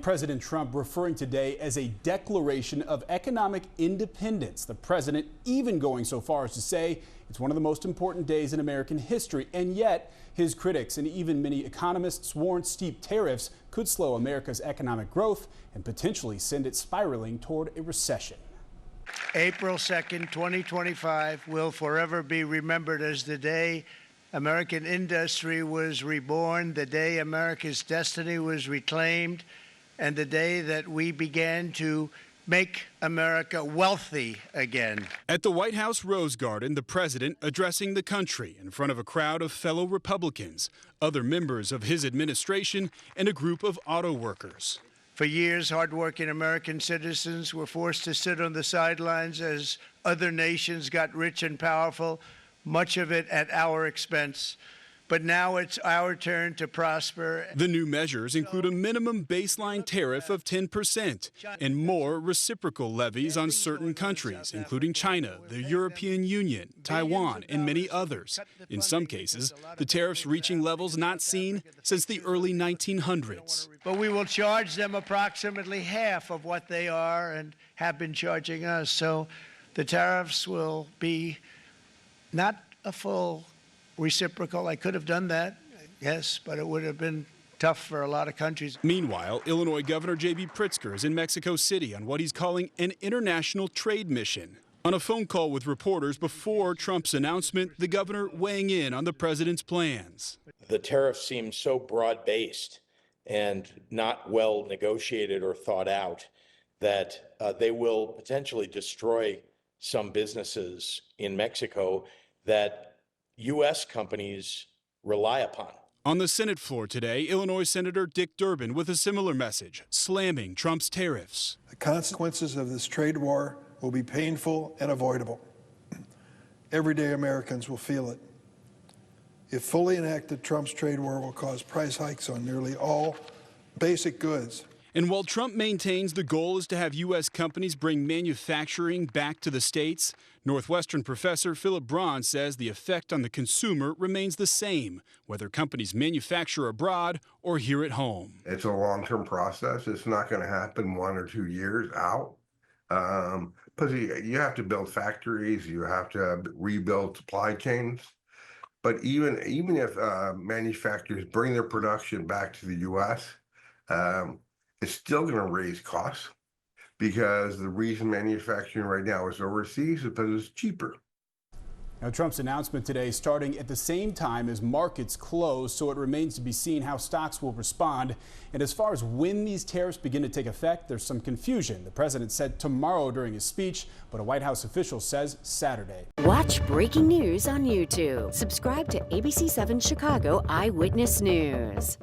President Trump referring today as a declaration of economic independence. The president even going so far as to say it's one of the most important days in American history. And yet his critics and even many economists warn steep tariffs could slow America's economic growth and potentially send it spiraling toward a recession. April 2nd, 2025 will forever be remembered as the day American industry was reborn, the day America's destiny was reclaimed, and the day that we began to make America wealthy again. At the White House Rose Garden, the president addressing the country in front of a crowd of fellow Republicans, other members of his administration, and a group of auto workers. For years, hardworking American citizens were forced to sit on the sidelines as other nations got rich and powerful, much of it at our expense. But now it's our turn to prosper. The new measures include a minimum baseline tariff of 10% and more reciprocal levies on certain countries, including China, the European Union, Taiwan, and many others. In some cases, the tariffs reaching levels not seen since the early 1900s. But we will charge them approximately half of what they are and have been charging us. So the tariffs will be not a full reciprocal. I could have done that, yes, but it would have been tough for a lot of countries. Meanwhile, Illinois Governor J.B. Pritzker is in Mexico City on what he's calling an international trade mission. On a phone call with reporters before Trump's announcement, the governor weighing in on the president's plans. The tariff seems so broad-based and not well negotiated or thought out that they will potentially destroy some businesses in Mexico that U.S. companies rely upon. On the Senate floor today, Illinois Senator Dick Durbin with a similar message, slamming Trump's tariffs. The consequences of this trade war will be painful and avoidable. Everyday Americans will feel it. If fully enacted, Trump's trade war will cause price hikes on nearly all basic goods. And while Trump maintains the goal is to have U.S. companies bring manufacturing back to the states, Northwestern professor Philip Braun says the effect on the consumer remains the same, whether companies manufacture abroad or here at home. It's a long-term process. It's not going to happen 1 or 2 years out. Because you have to build factories, you have to rebuild supply chains. But even if manufacturers bring their production back to the U.S., it's still going to raise costs because the reason manufacturing right now is overseas is because it's cheaper. Now, Trump's announcement today starting at the same time as markets close, so it remains to be seen how stocks will respond. And as far as when these tariffs begin to take effect, there's some confusion. The president said tomorrow during his speech, but a White House official says Saturday. Watch breaking news on YouTube. Subscribe to ABC 7 Chicago Eyewitness News.